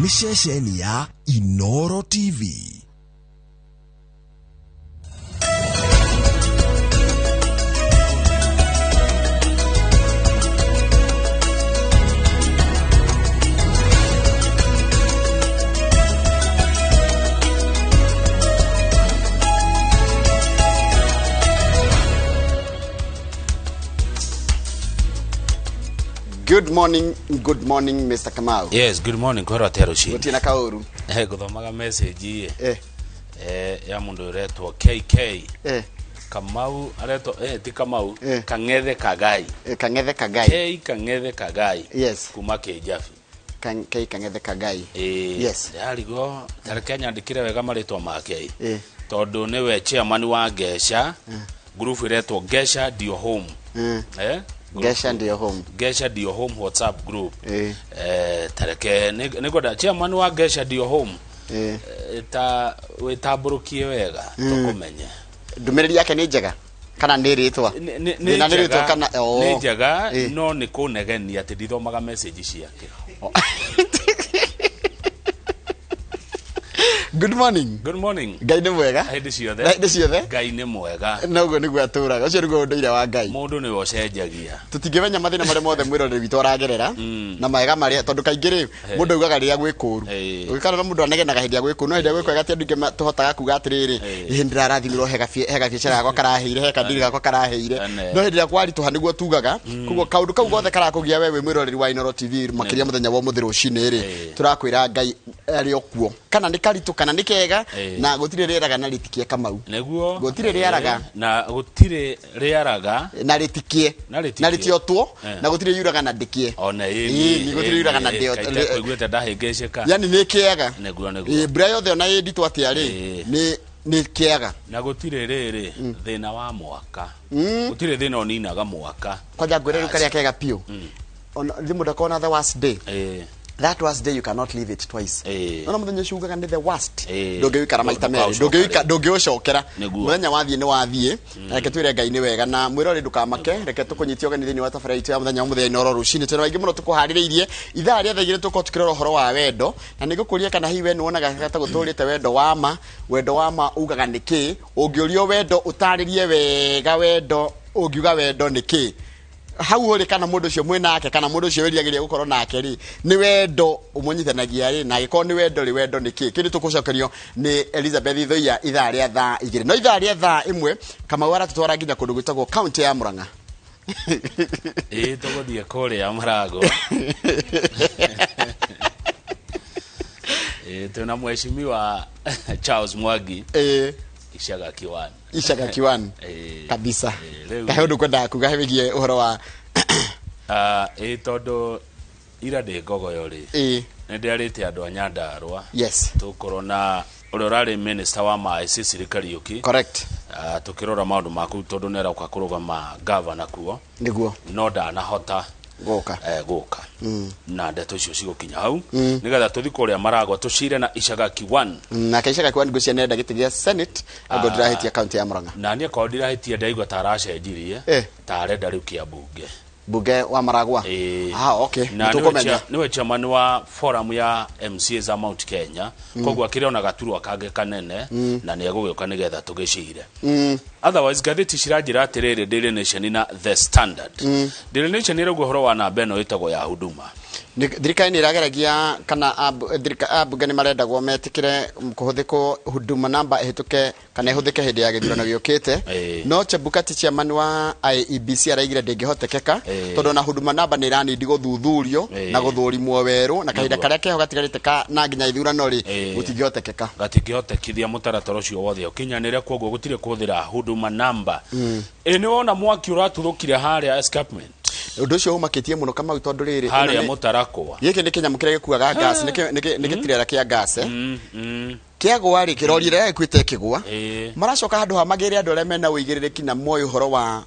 nĩ ceceni ya Inooro TV. Good morning, Mr. Kamau. Yes, good morning, Inooro Ruciini. Gutina kauru. Guthomaga message ya mundu retwo KK. Kamau aretwo ti Kamau, Kang'ethe Kagai. Kang'ethe Kagai. Kang'ethe Kagai. Yes. Kuma Kijabi. Kang'ethe Kagai. Yes. Yarigo Kenya ndikire wega maritwa make. Tondu niwe chairman wa Gesha. Group retwo Gesha Dio Home. Gesha Dio Home. Gesha Dio Home WhatsApp group. Tareke nigoda chairman wa Gesha Dio Home. Wetaburukie wega tukumenye. Ndumiriri yake ni njega kana ni ritwa? Ni ritwa kana ni njega no ni kunegenia ati ndithomaga message ciake. Good morning. Good morning. Ngai ni mwega. Hĩndĩ ciothe. Ngai ni mwega. Noguo niguo atũraga. Ũcio niguo ũndũire wa Ngai. Mũndũ nĩ wocenjagia. Tũtingĩmenya mathĩna marĩa mothe mwĩroreri witũ aragerera na maega marĩa tondu kaingĩ rĩ mũndũ augaga rĩrĩa gwĩ kũũru. Ũgĩkana na mũndũ anegenaga hĩndĩ ya gwĩ kũũru no hĩndĩ ya gwĩ kwega ti andũ aingĩ tũhotaga kuga atĩrĩrĩ hĩndĩ ndĩrarathimirwo he gabiacara gakwa karaheire he kandiri gakwa karaheire no hĩndĩ ĩrĩa kwaritũha nĩguo tugaga. Koguo kaũndũ kau gothe karakũgia we mwĩroreri wa Inooro TV makĩria mũthenya wa ũmũthĩ rũcinĩ rĩ tũrakwĩra Ngai arĩ o kuo kana nĩ karitũ kana nĩ kega na gũtirĩ rĩeraga na rĩtikie Kamau. Nĩguo gũtirĩ rĩeraga na gũtirĩ rĩeraga na rĩtikie na rĩtiotwo na gũtirĩ yuraga na ndikie ona ni gũtirĩ yuraga na ndio kuiguĩte ndahĩngĩcĩka yani nĩ kĩega nĩguo mbura yothe ona nditũ atĩa rĩ nĩ kĩega na gũtirĩ rĩrĩ thĩna wa mwaka gũtirĩ thĩna oninaga mwaka kwanja ngwĩre rĩu karĩa kega piũ on thimũ ndakona the worst day. That worst day you cannot leave it twice. No muthenya shugaga ni the worst. Ndũngĩikara maita merĩ. Ndũngĩũcokera. Muthenya wathiĩ nĩ wathiĩ. Reke twĩre Ngai nĩ wega na mwĩrore ndukamake. Reke tũkũnyitie ũgeni thĩinĩ wa tabarĩra itũ ya muthenya wa mũthenya Inooro Ruciini. Tena waingĩ mũno tũkũharĩrĩirie ithaa rĩa thaigire tũkorwo tukĩrora ũhoro wa wendo. Na nĩngũkũria kana hihi we nĩwonaga gata gũtũrĩte wendo wa ma ugaga nĩkĩ? Ũngĩũrio wendo ũtarĩrie wega wendo ũngiuga wendo nĩkĩ? Hau uri kana mundu ucio mwinake kana mundu ucio weriagiria gukorwo nake ri ni wendo umunyithanagia ri na agiko ni wendo ri wendo niki kindi tukucokerio ni Elizabeth Thoia ithaa ria thaa igiri no ithaa ria thaa imwe kama wara tutwara nginya kundu gwitagwo county ya Murang'a tuguthie kuri ya Marago tuna mheshimiwa Charles Mwangi Ishaga Kiwani kabisa kahondo kwenda kuga hebigie uhoro wa tondu ira de gogo yori ndirarite andu a Nyandarua yes tukorona urorari minister wa maĩci Sirikariuki correct tukirora maundu maku tondu nera ukakurugama governor kuo niguo no ndanahota goka na ndeto icio cigukinya hau nigetha tuthi kuria Maragwa tucire na Ishaga Kiwani na Ishaga Kiwani gucia nenda gitigia senate ago ndirahitia county ya Murang'a na nie ko ndirahitia ndaigwa taracenjirie tarenda riu kia bunge wa Maragwa okay tukomenya niwe chairman wa forum ya MCA za Mount Kenya koguo akiriona gaturwa kage kanene na ni egugioka nigetha tugicire otherwise gatheti ciranjira atiriri Daily Nation na The Standard Daily Nation iraguo horo wa namba eno itagwo ya huduma thirikari ni irageragia kana abunge ni marendagwo metikire kuhuthiko huduma namba ihituke kana ihuthike hindi ya githurano giukite no Chebukati chairman wa IEBC araigire ndingihotekeka tondu na huduma namba ni irani ndiguthuthurio na guthurimwo weru na kahinda karia keho gatigariteka na nginya ithurano ri gutingiotekeka gatingiotekithia mutaratara ucio wothe ukinyanire koguo gutire kuthira huduma namba ni wona mwaki uraturukire haria escapement undu ucio umakitie muno kama tondu riri haria mutarakwa giki ni Kenya mukire gikuaga gas ni gitirera kia gas kiagwa ri kirorire kwite kigwa maracoka handu ha magire andu mena uigiririki na moyo horo wa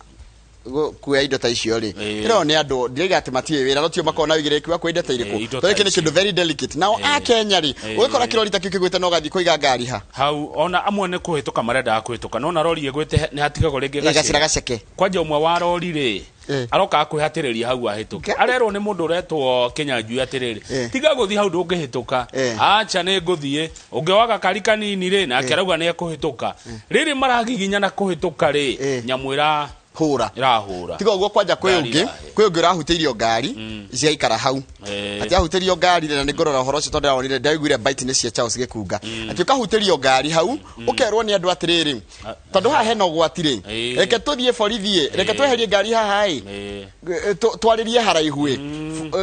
kuya indo ta icio ri iro ni andu ndiriga ati matie wira rotio makona uigiriki wa kwenda ta iriku to kini kindu very delicate now a Kenya ri ugikora kirori ta kigwite no gathi kuiga ngari ha hau ona amwe ne kuhituka marenda kuhituka no na rori igwite ni hatigago ringi gacira gaceke kwanja umwe wa rori ri aroka akuhatiriria hau ahituka arero ni mundu uretwo Kenya njui atiriri tiga guthi hau ndungihituka acha ni nguthie ungewaga kari kanini ri na akerauga ni ekuhituka riri maragiginya na kuhituka ri nyamwira hura irahura tiga uguo kwanja kwi ungi urahutirio ngari cia ikara hau ati ahutirio ngari na ni ngorora horo cio tondu onire ndaiguire bite ni cia Charles Gikunga ati ukahutirio ngari hau ukerwo ni andu atiriri tondu ha heno gwatire reke tuthie borithi reke tweherie ngari haha twaririe haraihu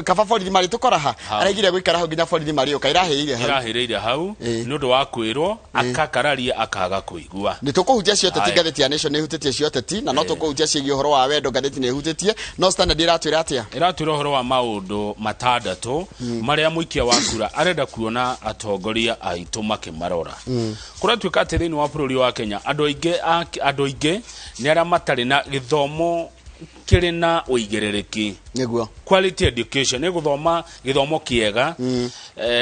kaba borithi mari tukora ha araigire gwikara hau nginya borithi mari ukirahireire hau ni undu wa kwirwo akakararia akaga kuigua ni tukuhutia cio teti ngatheti ya Nation ni hutitie cio teti na no tukuhutia ciegi uhoro wa wendo ngatheti ni hutitie no standard iratwira atia iratwira uhoro wa maundu matandatu maria muikia wa kura arenda kuona atongoria aitu makimarora kuratuika atirini wa bururi wa Kenya andu ainge ni aria matari na githomo kiri na uigirereki niguo quality education ni guthoma githomo kiega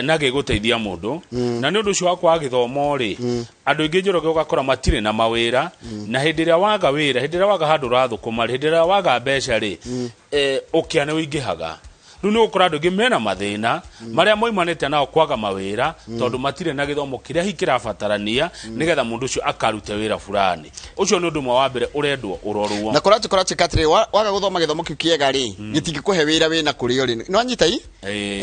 na giguteithia mundu na ni undu ucio wakwa githomo ri andu aingi njoroge ugakora matire na mawira na hindiria waga wira hindiria waga handu rathukuma hindiria waga mbeca ri ukiane uingihaga ni ukora andu mena mathina maria moimanite nao kwaga mawira tondu matire na githomo kiria hikirabatarania nigetha mundu ucio akarute wira fulani ucio ni undu mwa wa mbere urendwo urorwo na korati katire waga guthoma githomo kiega ri gitingikuhe wira wina kurio ri no anyita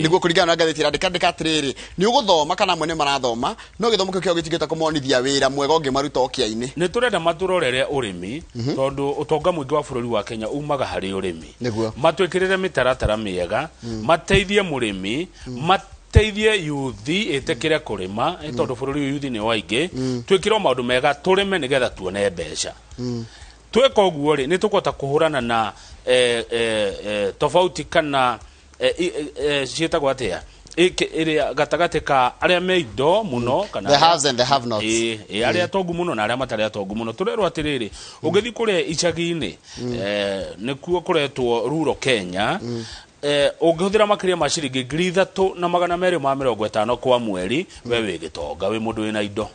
niguo kuringana na ngatheti irandika atiriri ni uguthoma kana mwene marathoma no githomo kio gitingita kumonithia wira mwega ungi maruta okiaini ni turenda maturorere urimi tondu utonga mwingi wa bururi wa Kenya umaga hari urimi matwikirire mitaratara miega mateithie murimi mateithie yuthi etekire kurima tondu bururi yuthi ni waingi twikirwo maundu mega turime nigetha tuone mbeca tweka uguo ri ni tukota kuhurana na tofauti kana cietagwo atia ire gatagate ka aria meido muno kana the haves and the have nots aria tongu muno na aria matari atongu muno turerwo atiriri ugithi kure icagi-ini nikuo kuretwo rural Kenya ungihuthira makiria ma ciringi 3,250 kwa mweri we wigitonga wi mundu wina indo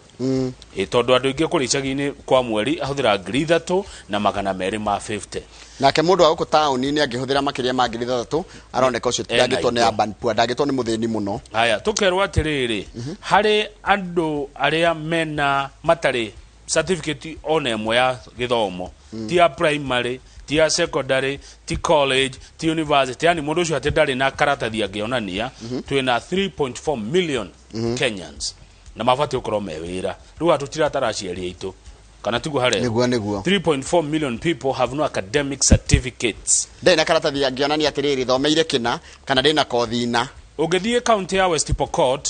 tondu andu ingi kuri icagi-ini kwa mweri ahuthira 3,250 nake mundu wa guku tauni-ini angihuthira makiria ma 3,000 aroneka ucio ndagitwo ni urban poor ndagitwo ni muthini muno haya tukerwo atiriri hari andu aria mena matari certificate ona imwe ya githomo ti ya primary ti ya secondary ti college ti university yani mundu ucio atendari na karatathi angionania twina 3.4 million Kenyans na mabati ukorwo mewira riu atutira taraciari aitu kana tigu hare niguo 3.4 million people have no academic certificates ndena karatathi angionania atiriri thomeire kina kana ndena kothina ugithie county ya West Pokot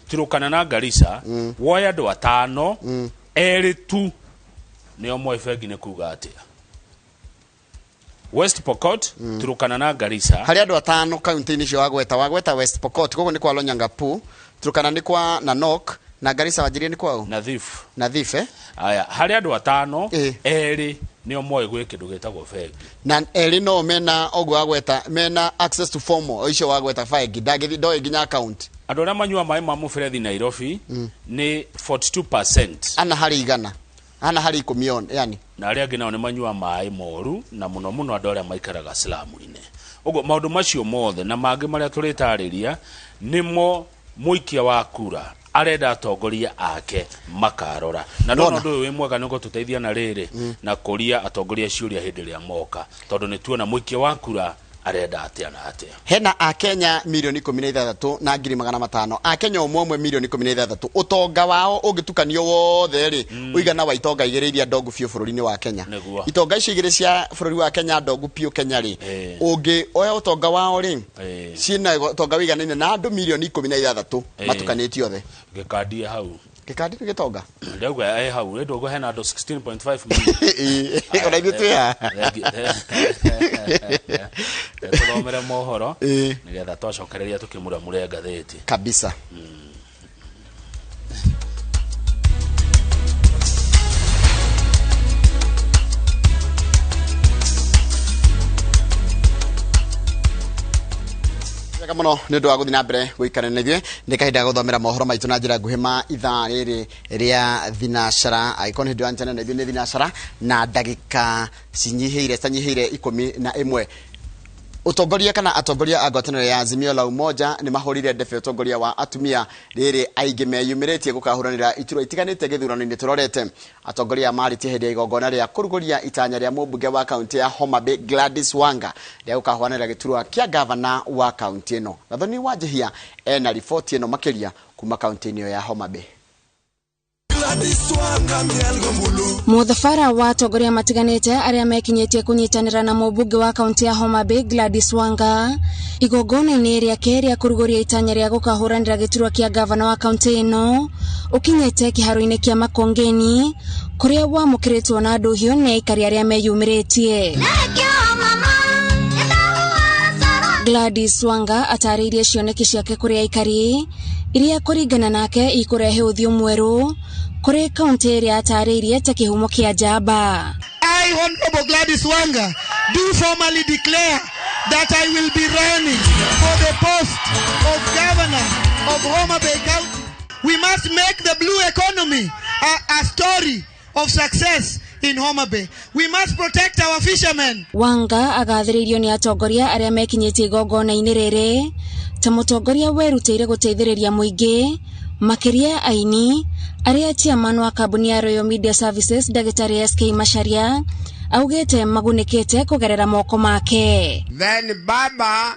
Turukana na Garissa woya andu atano eri tu nio moifegi ne kuga atia West Pokot Turukana na Garissa hari andu atano county-ini cio wagweta West Pokot kogo ni kwa Lonyangapu Turukana ni kwa Nanok na Garissa wajirie ni kwa Nadhif aya hari andu atano eri nio moe gwe kindu gitagwo fegi na eri no mena ogwa wagweta mena access to formal icio wagweta fegi ndagithi ndoi ginya account andu aria manyua mai ma muberethi Nairobi ni 42% ana hari igana ana hari 10 yani na aria ngina ni manyua mai moru na muno andu aria maikaraga slamu-ine ugo maundu macio mothe na mangi maria turitariria nimo muikia wa kura arenda atongoria ake makarora na no ndu wi mwega niko tuteithia na riri na kuria atongoria ciuria hindi ria moka tondu ni tuona muikia wa kura arenda atia na atia hena a Kenya milioni 16 na 500 a Kenya umwe milioni 16 utonga wao ugitukanio wothe ri uigana wa itonga igiriria ndongu fio bururi-ini wa Kenya itonga icio igiri cia bururi wa Kenya ndongu pio Kenya ri ungi oya utonga wao ri cina utonga uiganaine na andu milioni 16 matukanitio othe gikandie hau gikandi gitonga ndauga hau ndogo hena andu 16.5 million ona ithu tuya tuthomere mohoro nigetha twacokereria tukimura mure ngatheti kabisa Kama no nendo wa guthina mbere guikara na ithwe ndikahinda guthomera mohoro maitu na njira nguhima ithaa riri ria thinashara aikoni ndio anjana na ithwe ni thinashara na ndagika cinyihiire 11 utongoria kana atongoria a ngwatanĩro ya Azimio la Umoja ni mahorire ndebe utongoria wa atumia riri aingĩ meyumĩrĩtie gukahuranira iturwa itiganĩte gĩthurano-inĩ turorete. Atongoria maritie hĩndĩ ya igongona rĩa kũrugũria itanya rĩa mũmbunge wa kaunti ya Homa Bay Gladys Wanga rĩa gukahuranira gĩturwa kĩa gavana wa kaunti ĩno. Gathoni Wanjihia ena riboti ĩno makĩria kuma kaunti-inĩ ya Homa Bay. Muthafara wa atongoria matiganite aria mekinyetie kunyitanira na mũmbunge wa kaunti ya Homa Bay Gladys Wanga igongona-inĩ rĩake rĩa kũrugũria itanya rĩa gukahuranira gĩturwa kĩa gavana wa kaunti ĩno ukinyete kĩharo-inĩ kĩa Makongeni kuria wamũkĩrĩtwo na andũ hiũ nĩ aikari arĩa meyumĩrĩtie. Gladys Wanga atarĩirie cioneki ciake kũrĩ aikari iria kũringana nake ikũrehe ũthiũ mwerũ kuri kaunti ĩrĩa atarĩirie ta kĩhumo kĩa njamba. I, Honorable Gladys Wanga, do formally declare that I will be running for the post of governor of Homa Bay County. We must make the blue economy a story of success in Homa Bay. We must protect our fishermen. Wanga agathĩrĩirio nĩ atongoria arĩa mekinyĩtie igongona-inĩ rĩrĩ ta mũtongoria werutĩire gũteithĩrĩria mũingĩ makiria aini aria chairman wa kambuni ya Royal Media Services Dagitari SK Macharia augete magunikete kugerera moko make. Then Baba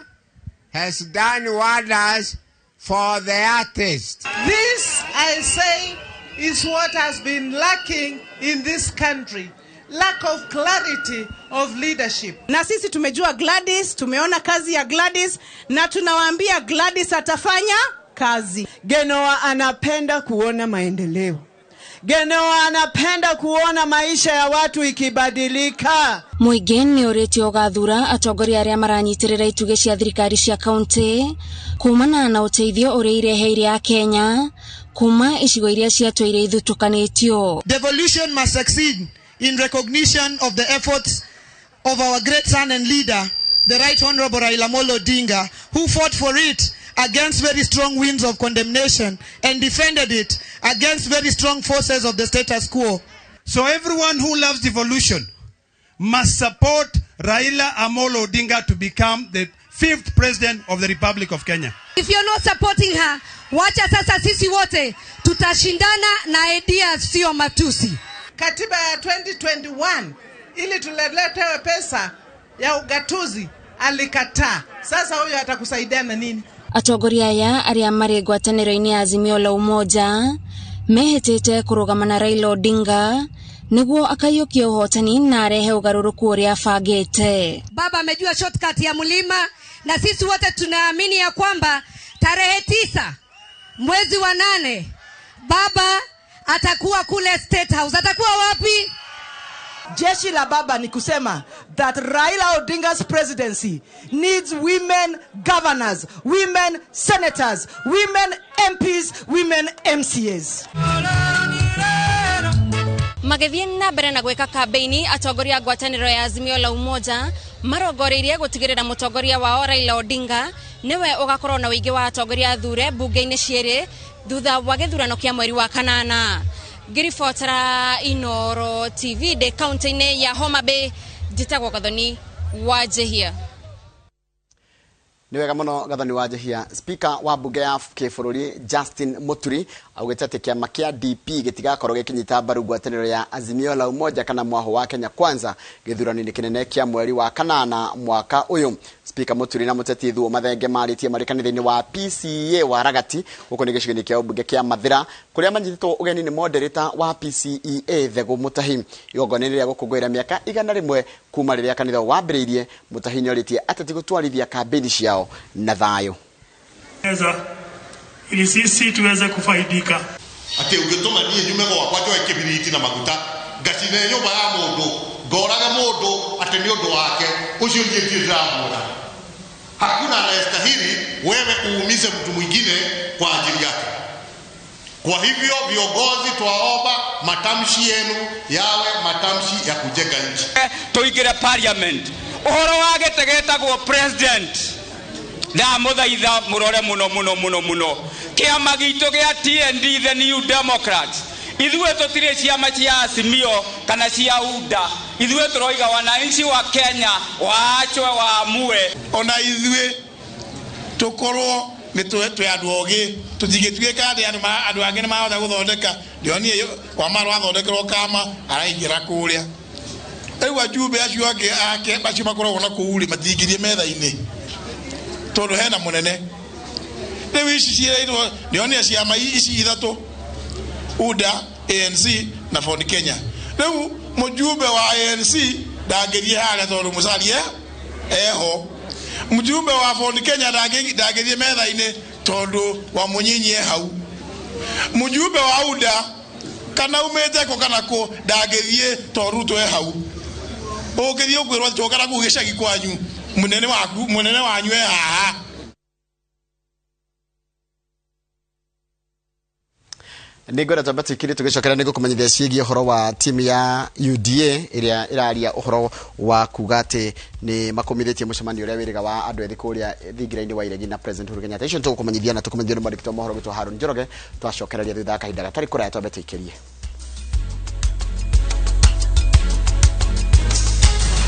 has done wonders for the artist. This, I say, is what has been lacking in this country. Lack of clarity of leadership. Na sisi tumejua Gladys, tumeona kazi ya Gladys na tunawaambia Gladys atafanya kazi. Genoa anapenda kuona maendeleo. Genoa anapenda kuona maisha ya watu ikibadilika. Muigeni uretio gathura atongoria aria maranyitirira ituge cia thirikari cia kaunti kumana na uteithio uri ireheire ya Kenya kuma icigo iria ciatwire ithutukanitio. Devolution must succeed in recognition of the efforts of our great son and leader, the Right Honorable Raila Amolo Odinga, who fought for it against very strong winds of condemnation and defended it against very strong forces of the status quo. So everyone who loves devolution must support Raila Amolo Odinga to become the 5th president of the Republic of Kenya. If you're not supporting her, wacha sasa sisi wote tutashindana na ideas sio matusi. Katiba ya 2021 ili tuletewe pesa ya ugatuzi alikataa. Sasa huyo atakusaidia na nini? Atongoria aya aria mari ngwatanĩro-inĩ ya Azimio la Umoja mehetete kurugama na Raila Odinga niguo akaiyũkia ũhotani na arehe ugarũrũku ũrĩa abangĩte. Baba amejua shortcut ya mlima na sisi wote tunaamini ya kwamba tarehe 9 mwezi wa 8 baba atakuwa kule State House. Atakuwa wapi? Jeshi la baba ni kusema that Raila Odinga's presidency needs women governors, women senators, women MPs, women MCAs. Magethie na mbere na gweka kampeni atongoria ngwatanĩro ya Azimio la Umoja marongoreirie gutigirira mutongoria wa Raila Odinga niwe ugakorwo na wĩingĩ wa atongoria athure bunge-inĩ cierĩ thutha wa gĩthurano kĩa mweri wa kanana. Girifotera Inooro TV de kaunti-inĩ ya Homa Bay njĩtagwo Gathoni Wanjihia. Ni wega muno Gathoni Wanjihia. Speaker wa bunge ya kĩbũrũri Justin Muturi augĩte atĩ kĩama kĩa DP gĩtigakorwo gĩkinyita mbaru ngwatanĩro ya Azimio la Umoja kana mwaho wa Kenya Kwanza gĩthurano-inĩ kĩnene kĩa mweri wa kanana mwaka ũyũ. Speaker Muturi na mũteti Thuo Mathenge marĩtie marĩ kanitha-inĩ wa PCA wa Ragati gũkũ nĩ gĩcigo-inĩ kĩa ũmbunge kĩa Mathira kũrĩa manyitĩtwo ũgeni nĩ moderator wa PCEA Thego Mutahi. Igongona-inĩ rĩa gũkũngũĩra mĩaka 100 kuma rĩrĩa kanitha wambĩrĩirie, Mutahi nĩorĩtie ateti gũtwarithia kampeni ciao na thayũ. Ili sisi tuweze kufaidika. Ati ungituma niĩ nyume gwakwa njoe kĩbiriti na maguta ngacine nyũmba ya mũndũ ngoraga mũndũ ati nĩ ũndũ wake ũcio ndiye ndĩramwona. Hakuna anayestahili wewe uumize mtu mwingine kwa ajili yake. Kwa hivyo viongozi twaomba matamshi yenu yawe matamshi ya kujenga nchi. Tuingire parliament. Uhoro wa gĩtĩ gĩtagwo president. na muthaitha murore muno kiama gitu gia TND the New Democrats ithuĩ tũtirĩ ciama cia Azimio kana cia UDA ithuĩ tũroiga wananchi wa Kenya waachwe waamue ona ithuĩ tukorwo mitwe andu ogi tutigituika andu angĩ mahota guthondeka ndionie wa maro athondekerwo kama araingira kuria ewa jube acio ake bacio makoragwo na kuuri matingirie metha-inĩ tondu hena munene rĩu ici ciĩrĩirwo ndionie ciama ici ithatu UDA ANC na Ford Kenya rĩu mujumbe wa ANC ndangĩrie harĩa tondu mucarie eho mjumbe wa Ford Kenya ndangĩrie metha-inĩ tondu wa munyinyi hau mjumbe wa UDA kana umete ko kana ko ndangĩrie tondu twe hau ũngĩthie ũkwĩrwo tokara gũgĩcagi kwanyu munene wanyu haha ningwenda twambe twikire tugicokera nigo kumenyithia ciĩgiĩ ũhoro wa timu ya UDA ĩrĩa ĩraria ũhoro wa kuga atĩ nĩ makomithĩtie mũcemanio ũrĩa wĩrĩga wa andũ ethĩ kũrĩa thingira-inĩ wa Iregi na President Uhuru Kenyatta. Icio tũkũmenyithia na tũkũmenyithio nĩ mwandĩki wa mohoro witũ Harun Njoroge. Twacokereria thutha wa kahinda gatarĩ kũraya twambe twikĩrie.